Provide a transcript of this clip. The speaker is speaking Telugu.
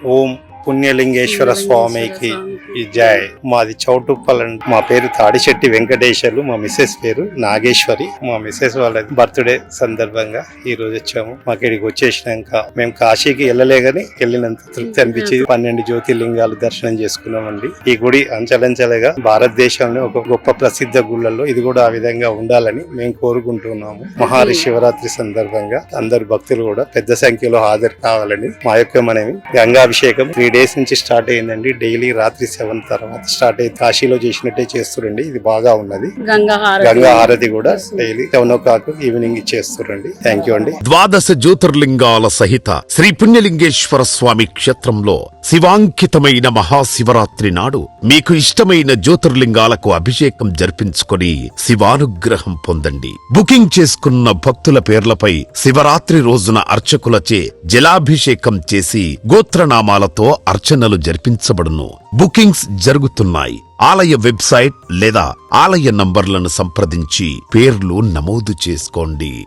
ఓం పుణ్యలింగేశ్వర స్వామికి ఈ జై. మాది చౌటుప్పల్ అండి. మా పేరు తాడిశెట్టి వెంకటేశ్వర్లు, మా మిస్సెస్ పేరు నాగేశ్వరి. మా మిస్సెస్ వాళ్ళ బర్త్డే సందర్భంగా ఈ రోజు వచ్చాము. మాకు ఇక్కడికి వచ్చేసినాక మేము కాశీకి వెళ్ళలేగాని వెళ్ళినంత తృప్తి అనిపించి 12 జ్యోతిర్లింగాలు దర్శనం చేసుకున్నామండి. ఈ గుడి అంచెలంచెలుగా భారతదేశంలో ఒక గొప్ప ప్రసిద్ధ గుళ్ళల్లో ఇది కూడా ఆ విధంగా ఉండాలని మేము కోరుకుంటున్నాము. మహారి శివరాత్రి సందర్భంగా అందరు భక్తులు కూడా పెద్ద సంఖ్యలో హాజరు కావాలని మా యొక్క మనవి. గంగాభిషేకం 3 days నుంచి స్టార్ట్ అయిందండి. డైలీ రాత్రి 7 తర్వాత స్టార్ట్ అయ్యి కాశీలో చేసినట్టే చేస్తురండి. ఇది బాగా ఉన్నది. గంగా హారతి కూడా డైలీ 7 o'clock ఈవినింగ్ చేస్తురండి. థ్యాంక్ యూ అండి. 12 జ్యోతిర్లింగాల సహిత శ్రీ పుణ్యలింగేశ్వర స్వామి క్షేత్రంలో శివాంకితమైన మహాశివరాత్రి నాడు మీకు ఇష్టమైన జ్యోతిర్లింగాలకు అభిషేకం జరిపించుకొని శివానుగ్రహం పొందండి. బుకింగ్ చేసుకున్న భక్తుల పేర్లపై శివరాత్రి రోజున అర్చకులచే జలాభిషేకం చేసి గోత్రనామాలతో అర్చనలు జరిపించబడును. బుకింగ్స్ జరుగుతున్నాయి. ఆలయ వెబ్సైట్ లేదా ఆలయ నంబర్లను సంప్రదించి పేర్లు నమోదు చేసుకోండి.